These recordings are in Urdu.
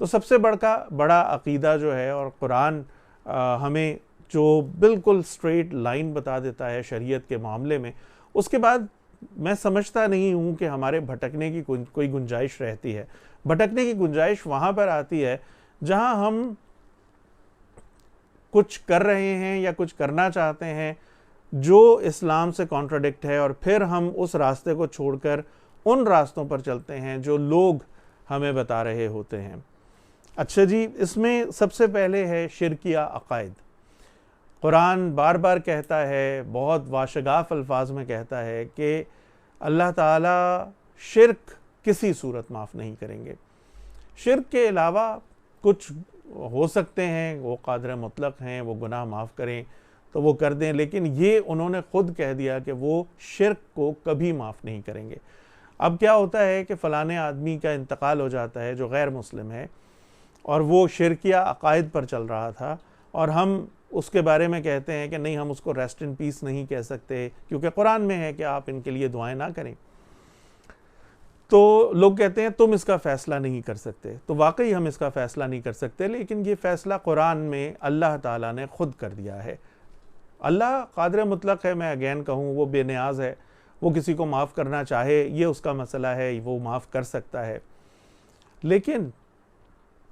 تو سب سے بڑا عقیدہ جو ہے، اور قرآن ہمیں جو بالکل اسٹریٹ لائن بتا دیتا ہے شریعت کے معاملے میں، اس کے بعد میں سمجھتا نہیں ہوں کہ ہمارے بھٹکنے کی کوئی گنجائش رہتی ہے۔ بھٹکنے کی گنجائش وہاں پر آتی ہے جہاں ہم کچھ کر رہے ہیں یا کچھ کرنا چاہتے ہیں جو اسلام سے کانٹراڈکٹ ہے، اور پھر ہم اس راستے کو چھوڑ کر ان راستوں پر چلتے ہیں جو لوگ ہمیں بتا رہے ہوتے ہیں۔ اچھا جی، اس میں سب سے پہلے ہے شرکیہ عقائد۔ قرآن بار بار کہتا ہے، بہت واشگاف الفاظ میں کہتا ہے کہ اللہ تعالیٰ شرک کسی صورت معاف نہیں کریں گے۔ شرک کے علاوہ کچھ ہو سکتے ہیں، وہ قادر مطلق ہیں، وہ گناہ معاف کریں تو وہ کر دیں، لیکن یہ انہوں نے خود کہہ دیا کہ وہ شرک کو کبھی معاف نہیں کریں گے۔ اب کیا ہوتا ہے کہ فلانے آدمی کا انتقال ہو جاتا ہے جو غیر مسلم ہے، اور وہ شرکیہ عقائد پر چل رہا تھا، اور ہم اس کے بارے میں کہتے ہیں کہ نہیں، ہم اس کو ریسٹ ان پیس نہیں کہہ سکتے کیونکہ قرآن میں ہے کہ آپ ان کے لیے دعائیں نہ کریں۔ تو لوگ کہتے ہیں تم اس کا فیصلہ نہیں کر سکتے، تو واقعی ہم اس کا فیصلہ نہیں کر سکتے، لیکن یہ فیصلہ قرآن میں اللہ تعالیٰ نے خود کر دیا ہے۔ اللہ قادر مطلق ہے، میں اگین کہوں، وہ بے نیاز ہے، وہ کسی کو معاف کرنا چاہے یہ اس کا مسئلہ ہے، وہ معاف کر سکتا ہے، لیکن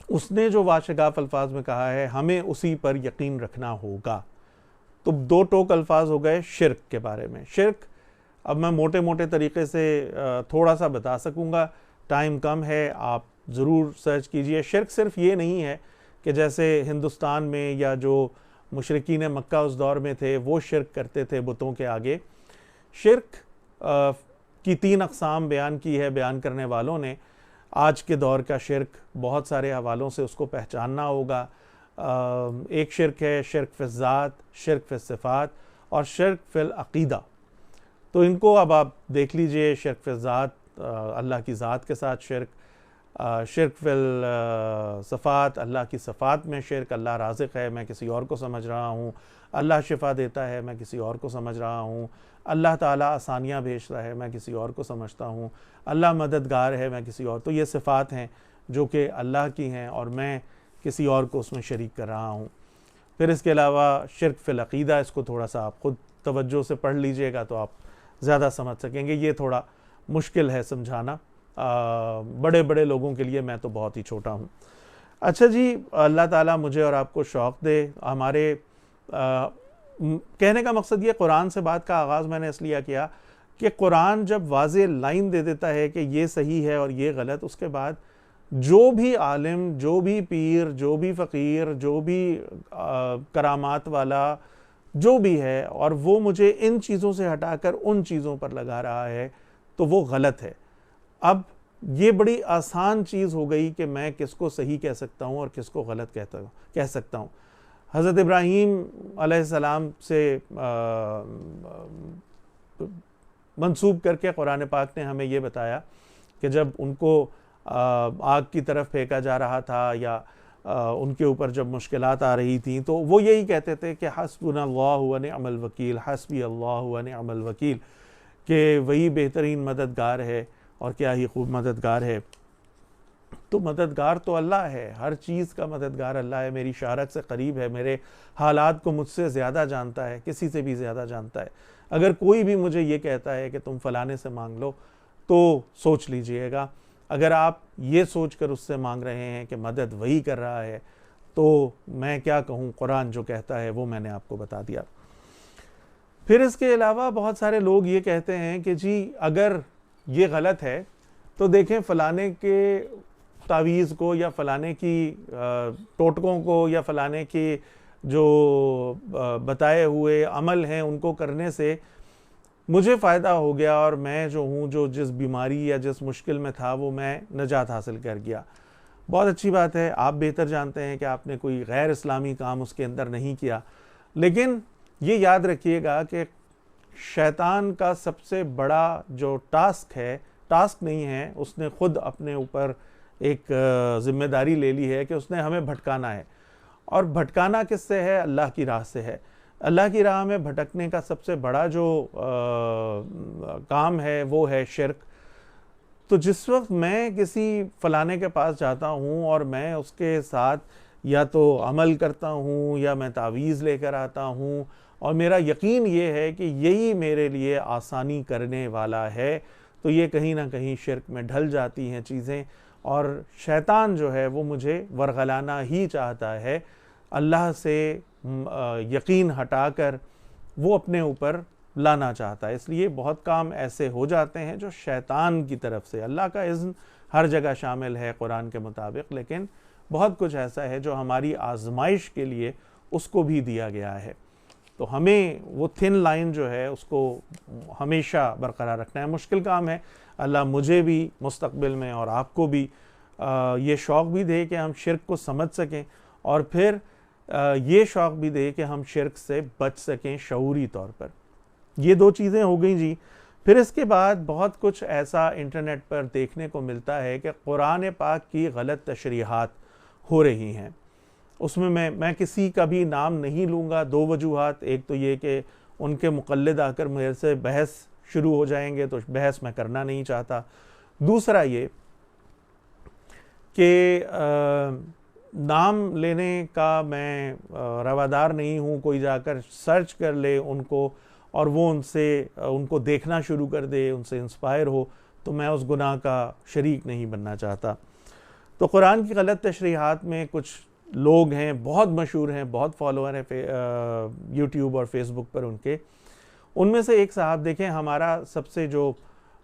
اس نے جو واشگاف الفاظ میں کہا ہے ہمیں اسی پر یقین رکھنا ہوگا۔ تو دو ٹوک الفاظ ہو گئے شرک کے بارے میں۔ شرک اب میں موٹے موٹے طریقے سے تھوڑا سا بتا سکوں گا، ٹائم کم ہے، آپ ضرور سرچ کیجئے۔ شرک صرف یہ نہیں ہے کہ جیسے ہندوستان میں یا جو مشرکین مکہ اس دور میں تھے وہ شرک کرتے تھے بتوں کے آگے۔ شرک کی 3 اقسام بیان کی ہے بیان کرنے والوں نے۔ آج کے دور کا شرک بہت سارے حوالوں سے اس کو پہچاننا ہوگا۔ ایک شرک ہے شرک فی الذات، شرک فی الصفات، اور شرک فی العقیدہ۔ تو ان کو اب آپ دیکھ لیجئے۔ شرک فی الذات، اللہ کی ذات کے ساتھ شرک، شرک فی الصفات، اللہ کی صفات میں شرک، اللہ رازق ہے میں کسی اور کو سمجھ رہا ہوں، اللہ شفا دیتا ہے میں کسی اور کو سمجھ رہا ہوں، اللہ تعالیٰ آسانیاں بھیجتا ہے میں کسی اور کو سمجھتا ہوں، اللہ مددگار ہے میں کسی اور۔ تو یہ صفات ہیں جو کہ اللہ کی ہیں اور میں کسی اور کو اس میں شریک کر رہا ہوں۔ پھر اس کے علاوہ شرک فی العقیدہ، اس کو تھوڑا سا آپ خود توجہ سے پڑھ لیجئے گا تو آپ زیادہ سمجھ سکیں گے۔ یہ تھوڑا مشکل ہے سمجھانا بڑے بڑے لوگوں کے لیے، میں تو بہت ہی چھوٹا ہوں۔ اچھا جی، اللہ تعالیٰ مجھے اور آپ کو شوق دے۔ ہمارے کہنے کا مقصد یہ، قرآن سے بات کا آغاز میں نے اس لیے کیا کہ قرآن جب واضح لائن دے دیتا ہے کہ یہ صحیح ہے اور یہ غلط، اس کے بعد جو بھی عالم، جو بھی پیر، جو بھی فقیر، جو بھی کرامات والا جو بھی ہے، اور وہ مجھے ان چیزوں سے ہٹا کر ان چیزوں پر لگا رہا ہے تو وہ غلط ہے۔ اب یہ بڑی آسان چیز ہو گئی کہ میں کس کو صحیح کہہ سکتا ہوں اور کس کو غلط کہہ سکتا ہوں۔ حضرت ابراہیم علیہ السلام سے منسوب کر کے قرآن پاک نے ہمیں یہ بتایا کہ جب ان کو آگ کی طرف پھینکا جا رہا تھا یا ان کے اوپر جب مشکلات آ رہی تھیں تو وہ یہی کہتے تھے کہ حسبنا اللہ و نعم الوکیل، حسبی اللہ و نعم الوکیل، کہ وہی بہترین مددگار ہے اور کیا ہی خوب مددگار ہے۔ تو مددگار تو اللہ ہے، ہر چیز کا مددگار اللہ ہے، میری شارک سے قریب ہے، میرے حالات کو مجھ سے زیادہ جانتا ہے، کسی سے بھی زیادہ جانتا ہے۔ اگر کوئی بھی مجھے یہ کہتا ہے کہ تم فلانے سے مانگ لو تو سوچ لیجئے گا، اگر آپ یہ سوچ کر اس سے مانگ رہے ہیں کہ مدد وہی کر رہا ہے تو میں کیا کہوں، قرآن جو کہتا ہے وہ میں نے آپ کو بتا دیا۔ پھر اس کے علاوہ بہت سارے لوگ یہ کہتے ہیں کہ جی اگر یہ غلط ہے تو دیکھیں فلانے کے تعویذ کو یا فلانے کی ٹوٹکوں کو یا فلانے کی جو بتائے ہوئے عمل ہیں ان کو کرنے سے مجھے فائدہ ہو گیا اور میں جو ہوں، جو جس بیماری یا جس مشکل میں تھا وہ میں نجات حاصل کر گیا۔ بہت اچھی بات ہے، آپ بہتر جانتے ہیں کہ آپ نے کوئی غیر اسلامی کام اس کے اندر نہیں کیا، لیکن یہ یاد رکھیے گا کہ شیطان کا سب سے بڑا جو ٹاسک نہیں ہے، اس نے خود اپنے اوپر ایک ذمہ داری لے لی ہے کہ اس نے ہمیں بھٹکانا ہے، اور بھٹکانا کس سے ہے؟ اللہ کی راہ سے ہے۔ اللہ کی راہ میں بھٹکنے کا سب سے بڑا جو کام ہے وہ ہے شرک۔ تو جس وقت میں کسی فلانے کے پاس جاتا ہوں اور میں اس کے ساتھ یا تو عمل کرتا ہوں یا میں تعویذ لے کر آتا ہوں اور میرا یقین یہ ہے کہ یہی میرے لیے آسانی کرنے والا ہے، تو یہ کہیں نہ کہیں شرک میں ڈھل جاتی ہیں چیزیں، اور شیطان جو ہے وہ مجھے ورغلانا ہی چاہتا ہے، اللہ سے یقین ہٹا کر وہ اپنے اوپر لانا چاہتا ہے۔ اس لیے بہت کام ایسے ہو جاتے ہیں جو شیطان کی طرف سے، اللہ کا اذن ہر جگہ شامل ہے قرآن کے مطابق، لیکن بہت کچھ ایسا ہے جو ہماری آزمائش کے لیے اس کو بھی دیا گیا ہے۔ تو ہمیں وہ تھن لائن جو ہے اس کو ہمیشہ برقرار رکھنا ہے۔ مشکل کام ہے، اللہ مجھے بھی مستقبل میں اور آپ کو بھی یہ شوق بھی دے کہ ہم شرک کو سمجھ سکیں، اور پھر یہ شوق بھی دے کہ ہم شرک سے بچ سکیں شعوری طور پر۔ یہ دو چیزیں ہو گئیں جی۔ پھر اس کے بعد بہت کچھ ایسا انٹرنیٹ پر دیکھنے کو ملتا ہے کہ قرآن پاک کی غلط تشریحات ہو رہی ہیں۔ اس میں میں کسی کا بھی نام نہیں لوں گا، دو وجوہات، ایک تو یہ کہ ان کے مقلد آ کر میرے سے بحث شروع ہو جائیں گے، تو بحث میں کرنا نہیں چاہتا۔ دوسرا یہ کہ نام لینے کا میں روادار نہیں ہوں، کوئی جا کر سرچ کر لے ان کو اور وہ ان کو دیکھنا شروع کر دے، ان سے انسپائر ہو، تو میں اس گناہ کا شریک نہیں بننا چاہتا۔ تو قرآن کی غلط تشریحات میں کچھ لوگ ہیں، بہت مشہور ہیں، بہت فالوور ہیں یوٹیوب اور فیس بک پر ان میں سے ایک صاحب دیکھیں، ہمارا سب سے جو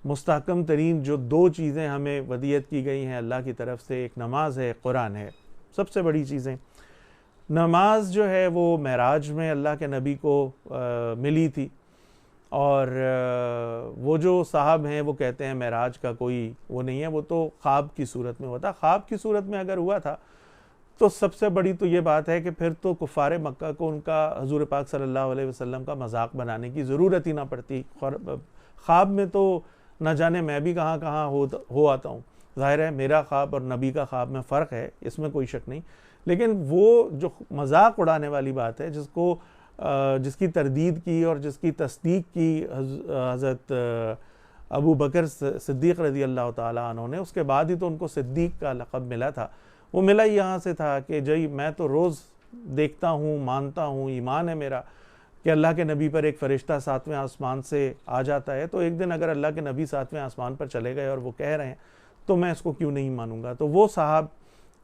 مستحکم ترین جو دو چیزیں ہمیں ودیت کی گئی ہیں اللہ کی طرف سے، ایک نماز ہے، قرآن ہے، سب سے بڑی چیزیں۔ نماز جو ہے وہ معراج میں اللہ کے نبی کو ملی تھی، اور وہ جو صاحب ہیں وہ کہتے ہیں معراج کا کوئی وہ نہیں ہے، وہ تو خواب کی صورت میں ہوتا۔ خواب کی صورت میں اگر ہوا تھا تو سب سے بڑی تو یہ بات ہے کہ پھر تو کفار مکہ کو ان کا حضور پاک صلی اللہ علیہ وسلم کا مذاق بنانے کی ضرورت ہی نہ پڑتی۔ خواب میں تو نہ جانے میں بھی کہاں کہاں ہو آتا ہوں، ظاہر ہے میرا خواب اور نبی کا خواب میں فرق ہے، اس میں کوئی شک نہیں، لیکن وہ جو مذاق اڑانے والی بات ہے جس کی تردید کی اور جس کی تصدیق کی حضرت ابو بکر صدیق رضی اللہ تعالیٰ عنہ نے، اس کے بعد ہی تو ان کو صدیق کا لقب ملا تھا۔ وہ ملا ہی یہاں سے تھا کہ جی میں تو روز دیکھتا ہوں، مانتا ہوں، ایمان ہے میرا کہ اللہ کے نبی پر ایک فرشتہ 7ویں آسمان سے آ جاتا ہے، تو ایک دن اگر اللہ کے نبی 7ویں آسمان پر چلے گئے اور وہ کہہ رہے ہیں تو میں اس کو کیوں نہیں مانوں گا۔ تو وہ صاحب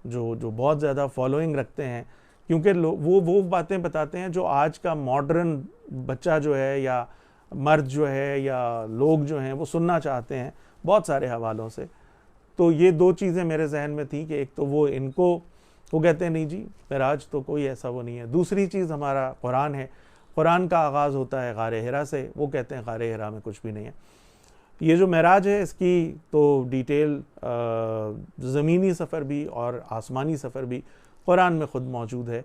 جو بہت زیادہ فالوئنگ رکھتے ہیں، کیونکہ وہ باتیں بتاتے ہیں جو آج کا ماڈرن بچہ جو ہے یا مرد جو ہے یا لوگ جو ہیں وہ سننا چاہتے ہیں بہت سارے حوالوں سے۔ تو یہ دو چیزیں میرے ذہن میں تھیں کہ ایک تو وہ کہتے ہیں نہیں جی معراج تو کوئی ایسا وہ نہیں ہے۔ دوسری چیز ہمارا قرآن ہے، قرآن کا آغاز ہوتا ہے غار حرا سے، وہ کہتے ہیں غار حرا میں کچھ بھی نہیں ہے۔ یہ جو معراج ہے اس کی تو ڈیٹیل زمینی سفر بھی اور آسمانی سفر بھی قرآن میں خود موجود ہے۔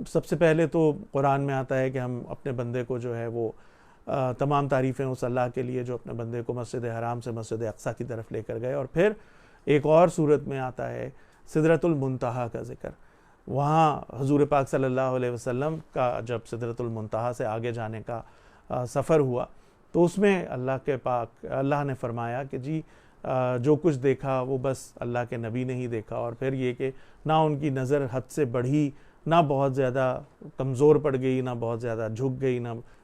سب سے پہلے تو قرآن میں آتا ہے کہ ہم اپنے بندے کو جو ہے وہ تمام تعریفیں اس اللہ کے لیے جو اپنے بندے کو مسجد حرام سے مسجد اقصیٰ کی طرف لے کر گئے، اور پھر ایک اور صورت میں آتا ہے سدرۃ المنتہا کا ذکر۔ وہاں حضور پاک صلی اللہ علیہ وسلم کا جب سدرۃ المنتہا سے آگے جانے کا سفر ہوا تو اس میں اللہ نے فرمایا کہ جی جو کچھ دیکھا وہ بس اللہ کے نبی نے ہی دیکھا، اور پھر یہ کہ نہ ان کی نظر حد سے بڑھی، نہ بہت زیادہ کمزور پڑ گئی، نہ بہت زیادہ جھک گئی،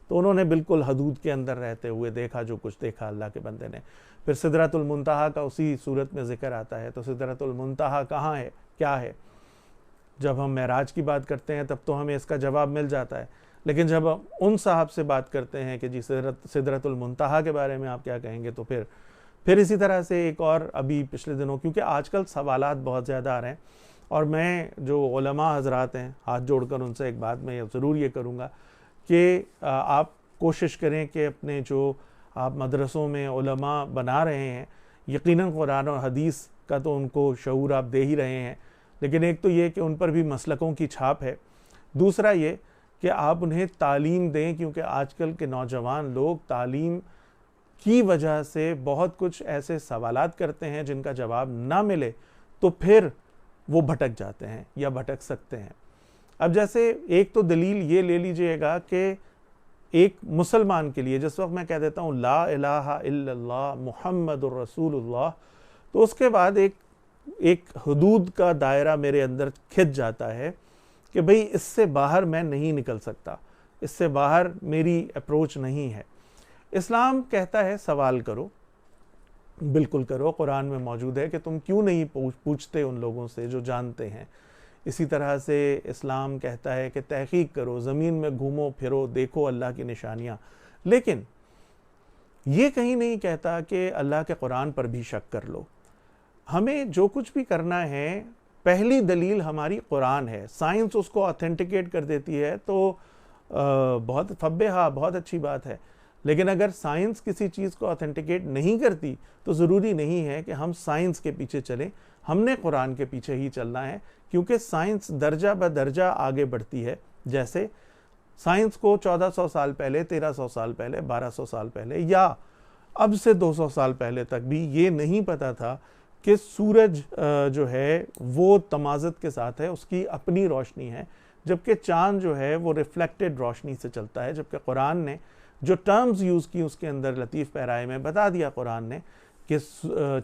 تو انہوں نے بالکل حدود کے اندر رہتے ہوئے دیکھا جو کچھ دیکھا اللہ کے بندے نے۔ پھر سدرۃ المنتہا کا اسی صورت میں ذکر آتا ہے۔ تو سدرۃ المنتہا کہاں ہے، کیا ہے؟ جب ہم معراج کی بات کرتے ہیں تب تو ہمیں اس کا جواب مل جاتا ہے، لیکن جب ہم ان صاحب سے بات کرتے ہیں کہ جی سدرۃ المنتہا کے بارے میں آپ کیا کہیں گے، تو پھر اسی طرح سے ایک اور ابھی پچھلے دنوں، کیونکہ آج کل سوالات بہت زیادہ آ رہے ہیں، اور میں جو علماء حضرات ہیں ہاتھ جوڑ کر ان سے ایک بات میں ضرور یہ کروں گا کہ آپ کوشش کریں کہ اپنے جو آپ مدرسوں میں علماء بنا رہے ہیں، یقیناً قرآن اور حدیث کا تو ان کو شعور آپ دے ہی رہے ہیں، لیکن ایک تو یہ کہ ان پر بھی مسلکوں کی چھاپ ہے، دوسرا یہ کہ آپ انہیں تعلیم دیں، کیونکہ آج کل کے نوجوان لوگ تعلیم کی وجہ سے بہت کچھ ایسے سوالات کرتے ہیں جن کا جواب نہ ملے تو پھر وہ بھٹک جاتے ہیں یا بھٹک سکتے ہیں۔ اب جیسے ایک تو دلیل یہ لے لیجئے گا کہ ایک مسلمان کے لیے جس وقت میں کہہ دیتا ہوں لا الہ الا اللہ محمد الرسول اللہ، تو اس کے بعد ایک حدود کا دائرہ میرے اندر کھچ جاتا ہے کہ بھئی اس سے باہر میں نہیں نکل سکتا، اس سے باہر میری اپروچ نہیں ہے۔ اسلام کہتا ہے سوال کرو، بالکل کرو، قرآن میں موجود ہے کہ تم کیوں نہیں پوچھتے ان لوگوں سے جو جانتے ہیں۔ اسی طرح سے اسلام کہتا ہے کہ تحقیق کرو، زمین میں گھومو پھرو، دیکھو اللہ کی نشانیاں، لیکن یہ کہیں نہیں کہتا کہ اللہ کے قرآن پر بھی شک کر لو۔ ہمیں جو کچھ بھی کرنا ہے، پہلی دلیل ہماری قرآن ہے۔ سائنس اس کو آتھینٹیکیٹ کر دیتی ہے تو بہت فبہا، بہت اچھی بات ہے، لیکن اگر سائنس کسی چیز کو آتھینٹیکیٹ نہیں کرتی تو ضروری نہیں ہے کہ ہم سائنس کے پیچھے چلیں، ہم نے قرآن کے پیچھے ہی چلنا ہے، کیونکہ سائنس درجہ بدرجہ آگے بڑھتی ہے۔ جیسے سائنس کو 1400 سال پہلے، 1300 سال پہلے، 1200 سال پہلے یا اب سے 200 سال پہلے تک بھی یہ نہیں پتا تھا کہ سورج جو ہے وہ تمازت کے ساتھ ہے، اس کی اپنی روشنی ہے، جبکہ چاند جو ہے وہ ریفلیکٹڈ روشنی سے چلتا ہے۔ جبکہ قرآن نے جو ٹرمز یوز کی اس کے اندر لطیف پیرائے میں بتا دیا قرآن نے کہ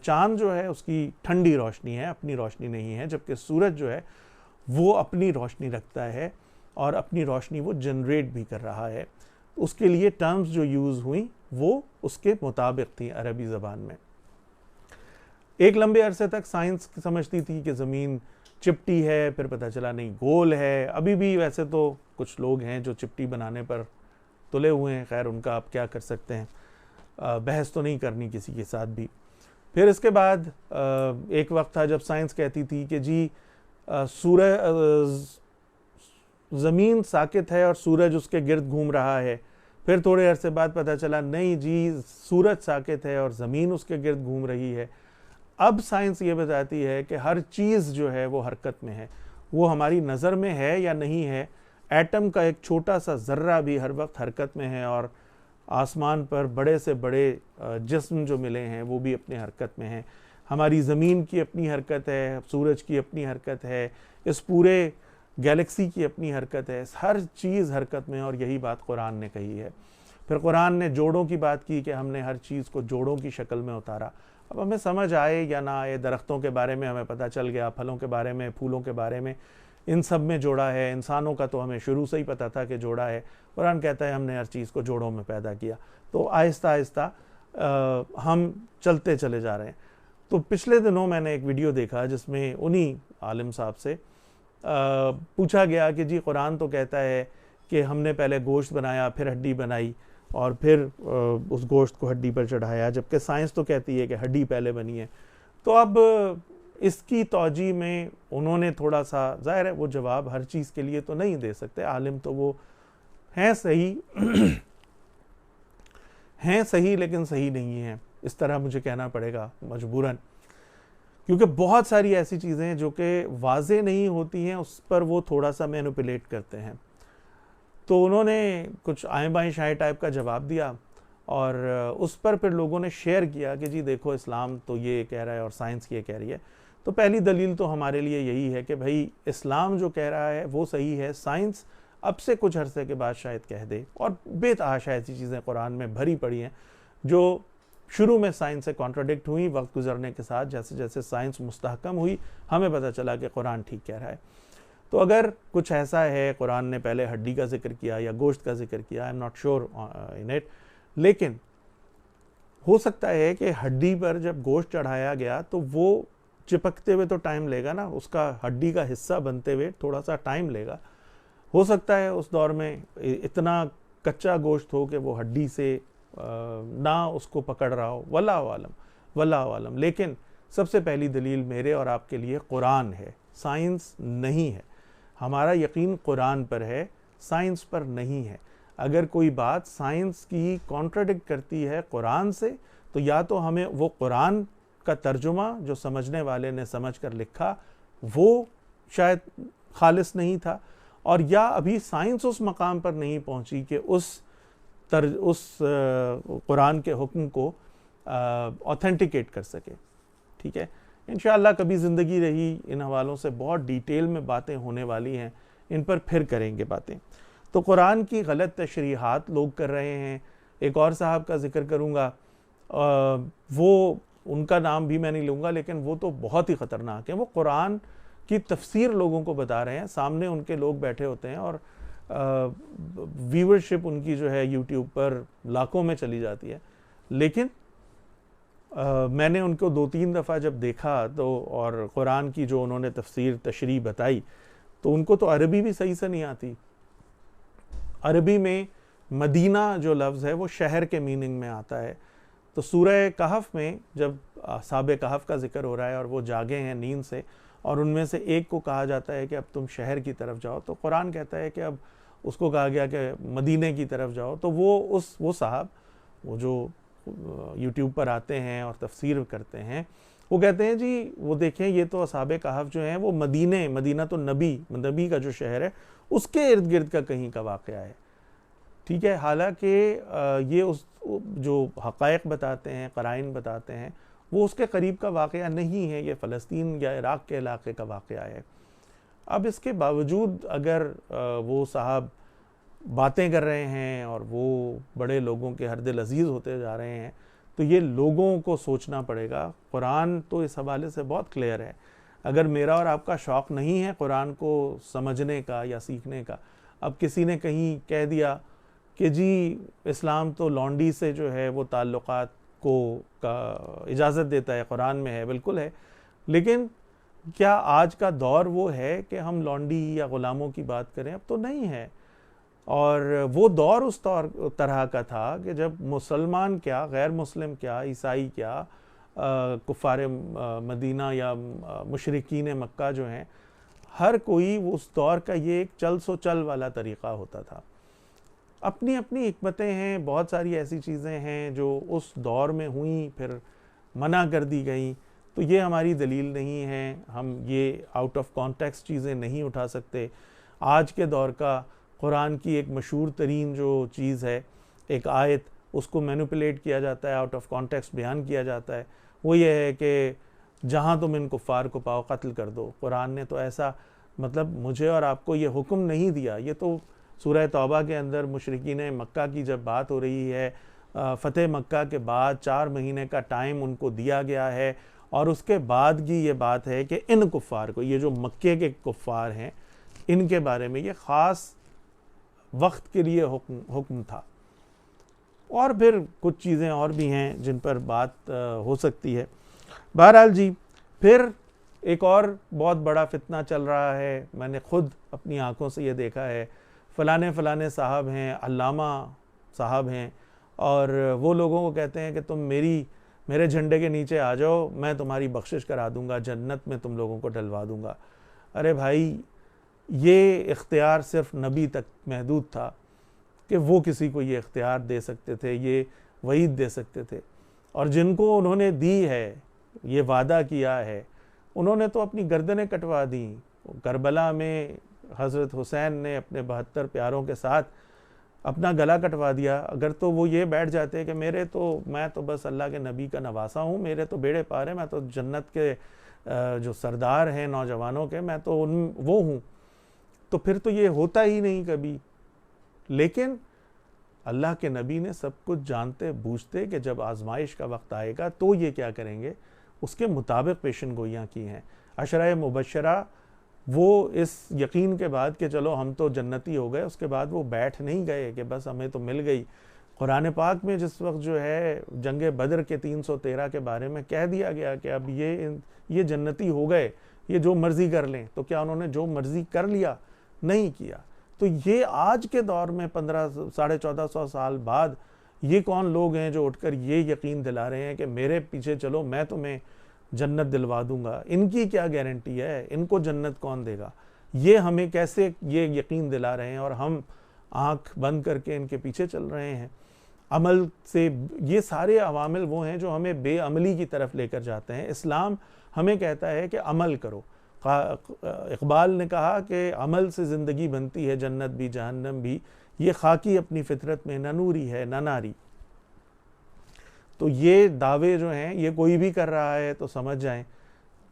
چاند جو ہے اس کی ٹھنڈی روشنی ہے، اپنی روشنی نہیں ہے، جبکہ سورج جو ہے وہ اپنی روشنی رکھتا ہے اور اپنی روشنی وہ جنریٹ بھی کر رہا ہے۔ اس کے لیے ٹرمز جو یوز ہوئیں وہ اس کے مطابق تھیں عربی زبان میں۔ ایک لمبے عرصے تک سائنس سمجھتی تھی کہ زمین چپٹی ہے، پھر پتہ چلا نہیں گول ہے۔ ابھی بھی ویسے تو کچھ لوگ ہیں جو چپٹی بنانے پر تلے ہوئے ہیں، خیر ان کا آپ کیا کر سکتے ہیں، بحث تو نہیں کرنی کسی کے ساتھ بھی۔ پھر اس کے بعد ایک وقت تھا جب سائنس کہتی تھی کہ جی زمین ساکت ہے اور سورج اس کے گرد گھوم رہا ہے۔ پھر تھوڑے عرصے بعد پتہ چلا نہیں جی سورج ساکت ہے اور زمین اس کے گرد گھوم رہی ہے۔ اب سائنس یہ بتاتی ہے کہ ہر چیز جو ہے وہ حرکت میں ہے، وہ ہماری نظر میں ہے یا نہیں ہے۔ ایٹم کا ایک چھوٹا سا ذرہ بھی ہر وقت حرکت میں ہے، اور آسمان پر بڑے سے بڑے جسم جو ملے ہیں وہ بھی اپنے حرکت میں ہیں۔ ہماری زمین کی اپنی حرکت ہے، سورج کی اپنی حرکت ہے، اس پورے گیلیکسی کی اپنی حرکت ہے، ہر چیز حرکت میں ہے، اور یہی بات قرآن نے کہی ہے۔ پھر قرآن نے جوڑوں کی بات کی کہ ہم نے ہر چیز کو جوڑوں کی شکل میں اتارا۔ اب ہمیں سمجھ آئے یا نہ آئے، درختوں کے بارے میں ہمیں پتہ چل گیا، پھلوں کے بارے میں، پھولوں کے بارے میں، ان سب میں جوڑا ہے۔ انسانوں کا تو ہمیں شروع سے ہی پتہ تھا کہ جوڑا ہے۔ قرآن کہتا ہے ہم نے ہر چیز کو جوڑوں میں پیدا کیا۔ تو آہستہ آہستہ ہم چلتے چلے جا رہے ہیں۔ تو پچھلے دنوں میں نے ایک ویڈیو دیکھا جس میں انہی عالم صاحب سے پوچھا گیا کہ جی قرآن تو کہتا ہے کہ ہم نے پہلے گوشت بنایا، پھر ہڈی بنائی، اور پھر اس گوشت کو ہڈی پر چڑھایا، جبکہ سائنس تو کہتی ہے کہ ہڈی پہلے بنی ہے۔ تو اب اس کی توجیہ میں انہوں نے تھوڑا سا، ظاہر ہے وہ جواب ہر چیز کے لیے تو نہیں دے سکتے، عالم تو وہ ہیں صحیح لیکن صحیح نہیں ہیں، اس طرح مجھے کہنا پڑے گا مجبوراً، کیونکہ بہت ساری ایسی چیزیں جو کہ واضح نہیں ہوتی ہیں اس پر وہ تھوڑا سا مینوپولیٹ کرتے ہیں۔ تو انہوں نے کچھ آئیں بائیں شائیں ٹائپ کا جواب دیا، اور اس پر پھر لوگوں نے شیئر کیا کہ جی دیکھو اسلام تو یہ کہہ رہا ہے اور سائنس یہ کہہ رہی ہے۔ تو پہلی دلیل تو ہمارے لیے یہی ہے کہ بھائی اسلام جو کہہ رہا ہے وہ صحیح ہے، سائنس اب سے کچھ عرصے کے بعد شاید کہہ دے، اور بے تحاشا ایسی چیزیں قرآن میں بھری پڑی ہیں جو شروع میں سائنس سے کانٹراڈکٹ ہوئی، وقت گزرنے کے ساتھ جیسے جیسے سائنس مستحکم ہوئی ہمیں پتہ چلا کہ قرآن ٹھیک کہہ رہا ہے۔ تو اگر کچھ ایسا ہے، قرآن نے پہلے ہڈی کا ذکر کیا یا گوشت کا ذکر کیا، I am not sure in it, لیکن ہو سکتا ہے کہ ہڈی پر جب گوشت چڑھایا گیا تو وہ چپکتے ہوئے تو ٹائم لے گا نا، اس کا ہڈی کا حصہ بنتے ہوئے تھوڑا سا ٹائم لے گا۔ ہو سکتا ہے اس دور میں اتنا کچا گوشت ہو کہ وہ ہڈی سے نہ اس کو پکڑ رہا ہو، واللہ عالم۔ لیکن سب سے پہلی دلیل میرے اور آپ کے لیے قرآن ہے، سائنس نہیں ہے۔ ہمارا یقین قرآن پر ہے، سائنس پر نہیں ہے۔ اگر کوئی بات سائنس کی کانٹراڈکٹ کرتی ہے قرآن سے تو یا تو ہمیں وہ قرآن کا ترجمہ جو سمجھنے والے نے سمجھ کر لکھا وہ شاید خالص نہیں تھا، اور یا ابھی سائنس اس مقام پر نہیں پہنچی کہ اس قرآن کے حکم کو آتھینٹیکیٹ کر سکے۔ ٹھیک ہے، انشاءاللہ کبھی زندگی رہی ان حوالوں سے بہت ڈیٹیل میں باتیں ہونے والی ہیں، ان پر پھر کریں گے باتیں۔ تو قرآن کی غلط تشریحات لوگ کر رہے ہیں. ایک اور صاحب کا ذکر کروں گا, وہ ان کا نام بھی میں نہیں لوں گا, لیکن وہ تو بہت ہی خطرناک ہیں. وہ قرآن کی تفسیر لوگوں کو بتا رہے ہیں, سامنے ان کے لوگ بیٹھے ہوتے ہیں اور ویورشپ ان کی جو ہے یوٹیوب پر لاکھوں میں چلی جاتی ہے. لیکن میں نے ان کو 2-3 دفعہ جب دیکھا تو, اور قرآن کی جو انہوں نے تفسیر تشریح بتائی, تو ان کو تو عربی بھی صحیح سے نہیں آتی. عربی میں مدینہ جو لفظ ہے وہ شہر کے میننگ میں آتا ہے. تو سورہ کہف میں جب اصحاب کہف کا ذکر ہو رہا ہے اور وہ جاگے ہیں نیند سے, اور ان میں سے ایک کو کہا جاتا ہے کہ اب تم شہر کی طرف جاؤ, تو قرآن کہتا ہے کہ اب اس کو کہا گیا کہ مدینے کی طرف جاؤ. تو وہ صاحب, وہ جو یوٹیوب پر آتے ہیں اور تفسیر کرتے ہیں, وہ کہتے ہیں جی وہ دیکھیں یہ تو اصحاب کہف جو ہیں وہ مدینہ تو نبی کا جو شہر ہے اس کے ارد گرد کا کہیں کا واقعہ ہے. ٹھیک ہے, حالانکہ یہ اس جو حقائق بتاتے ہیں, قرائن بتاتے ہیں, وہ اس کے قریب کا واقعہ نہیں ہے, یہ فلسطین یا عراق کے علاقے کا واقعہ ہے. اب اس کے باوجود اگر وہ صاحب باتیں کر رہے ہیں اور وہ بڑے لوگوں کے ہر دل عزیز ہوتے جا رہے ہیں, تو یہ لوگوں کو سوچنا پڑے گا. قرآن تو اس حوالے سے بہت کلیئر ہے. اگر میرا اور آپ کا شوق نہیں ہے قرآن کو سمجھنے کا یا سیکھنے کا, اب کسی نے کہیں کہہ دیا کہ جی اسلام تو لونڈی سے جو ہے وہ تعلقات کو اجازت دیتا ہے, قرآن میں ہے, بالکل ہے, لیکن کیا آج کا دور وہ ہے کہ ہم لونڈی یا غلاموں کی بات کریں؟ اب تو نہیں ہے. اور وہ دور اس طرح کا تھا کہ جب مسلمان کیا, غیر مسلم کیا, عیسائی کیا, کفار مدینہ یا مشرکین مکہ جو ہیں, ہر کوئی اس دور کا یہ ایک چل سو چل والا طریقہ ہوتا تھا. اپنی اپنی حکمتیں ہیں, بہت ساری ایسی چیزیں ہیں جو اس دور میں ہوئیں پھر منع کر دی گئیں, تو یہ ہماری دلیل نہیں ہے. ہم یہ آؤٹ آف کانٹیکسٹ چیزیں نہیں اٹھا سکتے. آج کے دور کا قرآن کی ایک مشہور ترین جو چیز ہے, ایک آیت, اس کو مینوپولیٹ کیا جاتا ہے, آؤٹ آف کانٹیکسٹ بیان کیا جاتا ہے. وہ یہ ہے کہ جہاں تم ان کفار کو پاؤ قتل کر دو. قرآن نے تو ایسا, مطلب مجھے اور آپ کو یہ حکم نہیں دیا. یہ تو سورہ توبہ کے اندر مشرکین مکہ کی جب بات ہو رہی ہے, فتح مکہ کے بعد 4 مہینے کا ٹائم ان کو دیا گیا ہے, اور اس کے بعد کی یہ بات ہے کہ ان کفار کو, یہ جو مکے کے کفار ہیں, ان کے بارے میں یہ خاص وقت کے لیے حکم تھا. اور پھر کچھ چیزیں اور بھی ہیں جن پر بات ہو سکتی ہے. بہرحال جی, پھر ایک اور بہت بڑا فتنہ چل رہا ہے, میں نے خود اپنی آنکھوں سے یہ دیکھا ہے. فلانے صاحب ہیں, علامہ صاحب ہیں, اور وہ لوگوں کو کہتے ہیں کہ تم میرے جھنڈے کے نیچے آ جاؤ, میں تمہاری بخشش کرا دوں گا, جنت میں تم لوگوں کو ڈلوا دوں گا. ارے بھائی, یہ اختیار صرف نبی تک محدود تھا کہ وہ کسی کو یہ اختیار دے سکتے تھے, یہ وعید دے سکتے تھے. اور جن کو انہوں نے دی ہے, یہ وعدہ کیا ہے, انہوں نے تو اپنی گردنیں کٹوا دیں. کربلا میں حضرت حسین نے اپنے 72 پیاروں کے ساتھ اپنا گلا کٹوا دیا. اگر تو وہ یہ بیٹھ جاتے کہ میں تو بس اللہ کے نبی کا نواسا ہوں, میرے تو بیڑے پار ہیں, میں تو جنت کے جو سردار ہیں نوجوانوں کے, میں تو وہ ہوں, تو پھر تو یہ ہوتا ہی نہیں کبھی. لیکن اللہ کے نبی نے سب کچھ جانتے بوجھتے کہ جب آزمائش کا وقت آئے گا تو یہ کیا کریں گے, اس کے مطابق پیشن گوئیاں کی ہیں. عشرہ مبشرہ وہ اس یقین کے بعد کہ چلو ہم تو جنتی ہو گئے, اس کے بعد وہ بیٹھ نہیں گئے کہ بس ہمیں تو مل گئی. قرآن پاک میں جس وقت جو ہے جنگ بدر کے 313 کے بارے میں کہہ دیا گیا کہ اب یہ جنتی ہو گئے, یہ جو مرضی کر لیں, تو کیا انہوں نے جو مرضی کر لیا؟ نہیں کیا. تو یہ آج کے دور میں 1450 سال بعد یہ کون لوگ ہیں جو اٹھ کر یہ یقین دلا رہے ہیں کہ میرے پیچھے چلو, میں تمہیں جنت دلوا دوں گا؟ ان کی کیا گارنٹی ہے؟ ان کو جنت کون دے گا؟ یہ ہمیں کیسے یہ یقین دلا رہے ہیں اور ہم آنکھ بند کر کے ان کے پیچھے چل رہے ہیں؟ عمل سے یہ سارے عوامل وہ ہیں جو ہمیں بے عملی کی طرف لے کر جاتے ہیں. اسلام ہمیں کہتا ہے کہ عمل کرو. اقبال نے کہا کہ عمل سے زندگی بنتی ہے جنت بھی جہنم بھی, یہ خاکی اپنی فطرت میں نہ نوری ہے نہ ناری. تو یہ دعوے جو ہیں یہ کوئی بھی کر رہا ہے تو سمجھ جائیں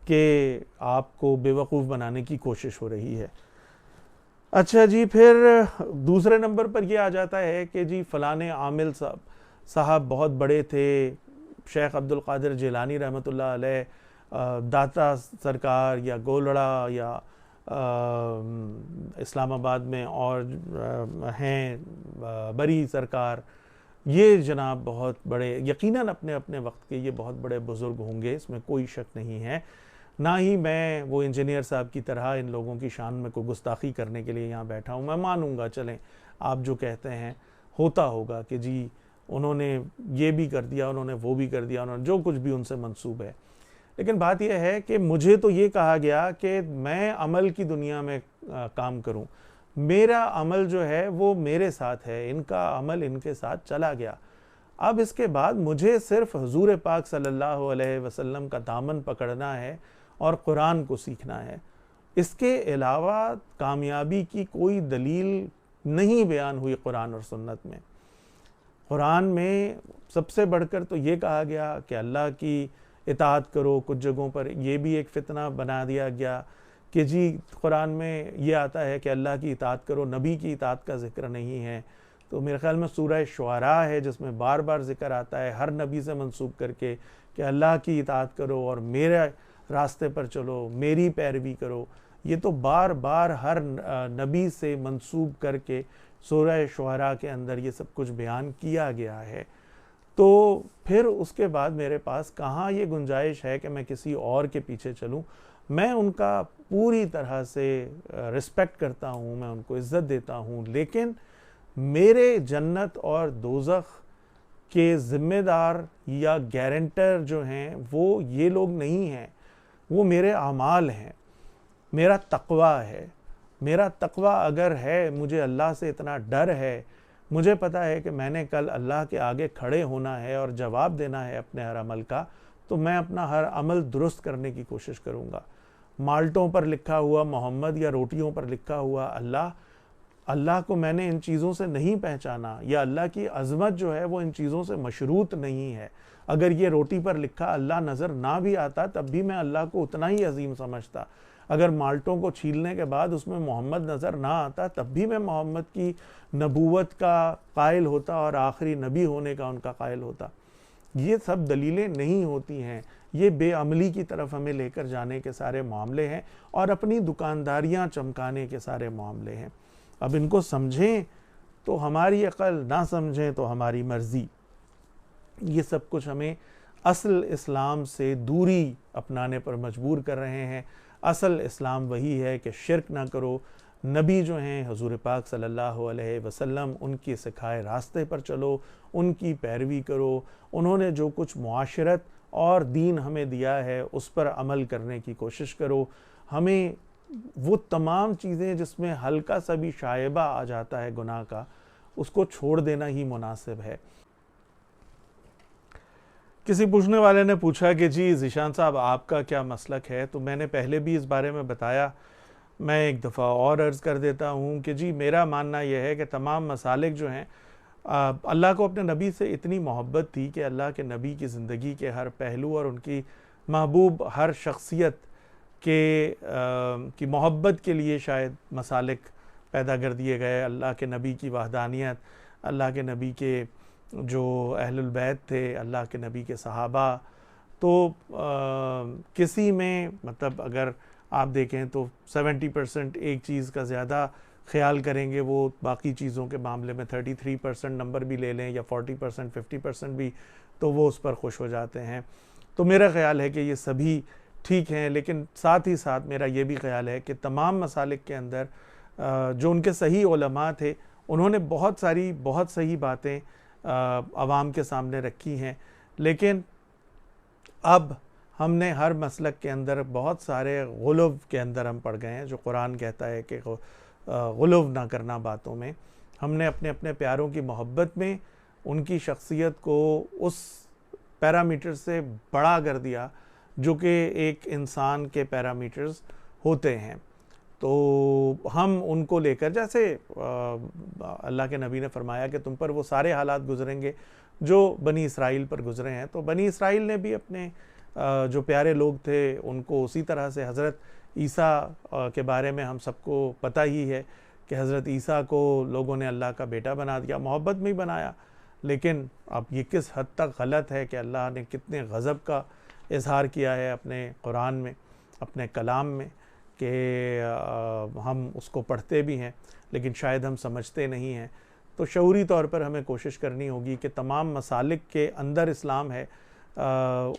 کہ آپ کو بے وقوف بنانے کی کوشش ہو رہی ہے. اچھا جی، پھر دوسرے نمبر پر یہ آ جاتا ہے کہ جی فلاں عامل صاحب بہت بڑے تھے، شیخ عبد القادر جیلانی رحمۃ اللہ علیہ، داتا سرکار یا گولڑا یا اسلام آباد میں اور ہیں بری سرکار، یہ جناب بہت بڑے، یقیناً اپنے اپنے وقت کے یہ بہت بڑے بزرگ ہوں گے، اس میں کوئی شک نہیں ہے۔ نہ ہی میں وہ انجینئر صاحب کی طرح ان لوگوں کی شان میں کوئی گستاخی کرنے کے لیے یہاں بیٹھا ہوں۔ میں مانوں گا چلیں آپ جو کہتے ہیں ہوتا ہوگا کہ جی انہوں نے یہ بھی کر دیا، انہوں نے وہ بھی کر دیا، انہوں نے جو کچھ بھی ان سے منسوب ہے، لیکن بات یہ ہے کہ مجھے تو یہ کہا گیا کہ میں عمل کی دنیا میں کام کروں، میرا عمل جو ہے وہ میرے ساتھ ہے، ان کا عمل ان کے ساتھ چلا گیا۔ اب اس کے بعد مجھے صرف حضور پاک صلی اللہ علیہ وسلم کا دامن پکڑنا ہے اور قرآن کو سیکھنا ہے۔ اس کے علاوہ کامیابی کی کوئی دلیل نہیں بیان ہوئی قرآن اور سنت میں۔ قرآن میں سب سے بڑھ کر تو یہ کہا گیا کہ اللہ کی اطاعت کرو، کچھ جگہوں پر یہ بھی ایک فتنہ بنا دیا گیا کہ جی قرآن میں یہ آتا ہے کہ اللہ کی اطاعت کرو، نبی کی اطاعت کا ذکر نہیں ہے۔ تو میرے خیال میں سورہ شعراء ہے جس میں بار بار ذکر آتا ہے ہر نبی سے منسوب کر کے کہ اللہ کی اطاعت کرو اور میرے راستے پر چلو، میری پیروی کرو۔ یہ تو بار بار ہر نبی سے منسوب کر کے سورہ شعراء کے اندر یہ سب کچھ بیان کیا گیا ہے۔ تو پھر اس کے بعد میرے پاس کہاں یہ گنجائش ہے کہ میں کسی اور کے پیچھے چلوں؟ میں ان کا پوری طرح سے رسپیکٹ کرتا ہوں، میں ان کو عزت دیتا ہوں، لیکن میرے جنت اور دوزخ کے ذمہ دار یا گارنٹر جو ہیں وہ یہ لوگ نہیں ہیں، وہ میرے اعمال ہیں، میرا تقوی ہے۔ میرا تقوی اگر ہے، مجھے اللہ سے اتنا ڈر ہے، مجھے پتہ ہے کہ میں نے کل اللہ کے آگے کھڑے ہونا ہے اور جواب دینا ہے اپنے ہر عمل کا، تو میں اپنا ہر عمل درست کرنے کی کوشش کروں گا۔ مالٹوں پر لکھا ہوا محمد یا روٹیوں پر لکھا ہوا اللہ کو میں نے ان چیزوں سے نہیں پہچانا، یا اللہ کی عظمت جو ہے وہ ان چیزوں سے مشروط نہیں ہے۔ اگر یہ روٹی پر لکھا اللہ نظر نہ بھی آتا تب بھی میں اللہ کو اتنا ہی عظیم سمجھتا۔ اگر مالٹوں کو چھیلنے کے بعد اس میں محمد نظر نہ آتا تب بھی میں محمد کی نبوت کا قائل ہوتا اور آخری نبی ہونے کا ان کا قائل ہوتا۔ یہ سب دلیلیں نہیں ہوتی ہیں، یہ بے عملی کی طرف ہمیں لے کر جانے کے سارے معاملے ہیں اور اپنی دکانداریاں چمکانے کے سارے معاملے ہیں۔ اب ان کو سمجھیں تو ہماری عقل، نہ سمجھیں تو ہماری مرضی۔ یہ سب کچھ ہمیں اصل اسلام سے دوری اپنانے پر مجبور کر رہے ہیں۔ اصل اسلام وہی ہے کہ شرک نہ کرو، نبی جو ہیں حضور پاک صلی اللہ علیہ وسلم، ان کی سکھائے راستے پر چلو، ان کی پیروی کرو، انہوں نے جو کچھ معاشرت اور دین ہمیں دیا ہے اس پر عمل کرنے کی کوشش کرو۔ ہمیں وہ تمام چیزیں جس میں ہلکا سا بھی شائبہ آ جاتا ہے گناہ کا، اس کو چھوڑ دینا ہی مناسب ہے۔ کسی پوچھنے والے نے پوچھا کہ جی ذیشان صاحب آپ کا کیا مسلک ہے؟ تو میں نے پہلے بھی اس بارے میں بتایا، میں ایک دفعہ اور عرض کر دیتا ہوں کہ جی میرا ماننا یہ ہے کہ تمام مسالک جو ہیں، اللہ کو اپنے نبی سے اتنی محبت تھی کہ اللہ کے نبی کی زندگی کے ہر پہلو اور ان کی محبوب ہر شخصیت کی محبت کے لیے شاید مسالک پیدا کر دیے گئے۔ اللہ کے نبی کی وحدانیت، اللہ کے نبی کے جو اہل البیت تھے، اللہ کے نبی کے صحابہ، تو کسی میں مطلب اگر آپ دیکھیں تو 70% ایک چیز کا زیادہ خیال کریں گے، وہ باقی چیزوں کے معاملے میں 33% نمبر بھی لے لیں یا 40% 50% بھی، تو وہ اس پر خوش ہو جاتے ہیں۔ تو میرا خیال ہے کہ یہ سبھی ٹھیک ہیں، لیکن ساتھ ہی ساتھ میرا یہ بھی خیال ہے کہ تمام مسالک کے اندر جو ان کے صحیح علماء تھے انہوں نے بہت صحیح باتیں عوام کے سامنے رکھی ہیں، لیکن اب ہم نے ہر مسلک کے اندر بہت سارے غلو کے اندر ہم پڑ گئے ہیں، جو قرآن کہتا ہے کہ غلو نہ کرنا باتوں میں۔ ہم نے اپنے پیاروں کی محبت میں ان کی شخصیت کو اس پیرامیٹر سے بڑا کر دیا جو کہ ایک انسان کے پیرامیٹرز ہوتے ہیں۔ تو ہم ان کو لے کر، جیسے اللہ کے نبی نے فرمایا کہ تم پر وہ سارے حالات گزریں گے جو بنی اسرائیل پر گزرے ہیں، تو بنی اسرائیل نے بھی اپنے جو پیارے لوگ تھے ان کو اسی طرح سے، حضرت عیسیٰ کے بارے میں ہم سب کو پتہ ہی ہے کہ حضرت عیسیٰ کو لوگوں نے اللہ کا بیٹا بنا دیا، محبت میں ہی بنایا، لیکن اب یہ کس حد تک غلط ہے کہ اللہ نے کتنے غضب کا اظہار کیا ہے اپنے قرآن میں، اپنے کلام میں، کہ ہم اس کو پڑھتے بھی ہیں لیکن شاید ہم سمجھتے نہیں ہیں۔ تو شعوری طور پر ہمیں کوشش کرنی ہوگی کہ تمام مسالک کے اندر اسلام ہے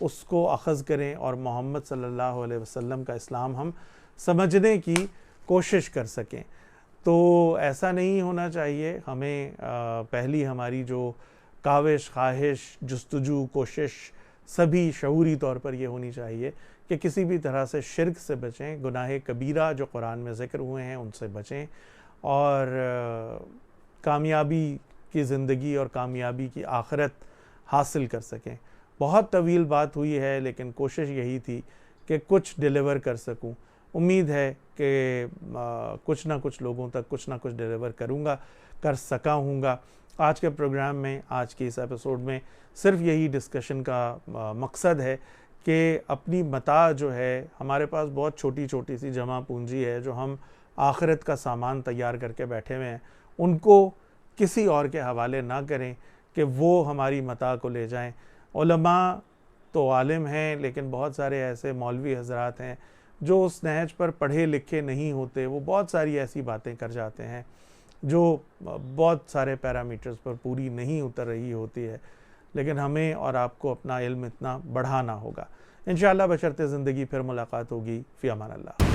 اس کو اخذ کریں، اور محمد صلی اللہ علیہ وسلم کا اسلام ہم سمجھنے کی کوشش کر سکیں۔ تو ایسا نہیں ہونا چاہیے، ہمیں پہلی ہماری جو کاوش، خواہش، جستجو، کوشش سبھی شعوری طور پر یہ ہونی چاہیے کہ کسی بھی طرح سے شرک سے بچیں، گناہ کبیرہ جو قرآن میں ذکر ہوئے ہیں ان سے بچیں، اور کامیابی کی زندگی اور کامیابی کی آخرت حاصل کر سکیں۔ بہت طویل بات ہوئی ہے لیکن کوشش یہی تھی کہ کچھ ڈیلیور کر سکوں۔ امید ہے کہ کچھ نہ کچھ لوگوں تک کچھ نہ کچھ ڈیلیور کر سکا ہوں گا۔ آج کے پروگرام میں، آج کے اس ایپیسوڈ میں صرف یہی ڈسکشن کا مقصد ہے کہ اپنی متاع جو ہے، ہمارے پاس بہت چھوٹی چھوٹی سی جمع پونجی ہے جو ہم آخرت کا سامان تیار کر کے بیٹھے ہوئے ہیں، ان کو کسی اور کے حوالے نہ کریں کہ وہ ہماری متاع کو لے جائیں۔ علماء تو عالم ہیں لیکن بہت سارے ایسے مولوی حضرات ہیں جو اس نہج پر پڑھے لکھے نہیں ہوتے، وہ بہت ساری ایسی باتیں کر جاتے ہیں جو بہت سارے پیرامیٹرز پر پوری نہیں اتر رہی ہوتی ہے، لیکن ہمیں اور آپ کو اپنا علم اتنا بڑھانا ہوگا۔ انشاءاللہ بشرط زندگی پھر ملاقات ہوگی۔ فی امان اللہ۔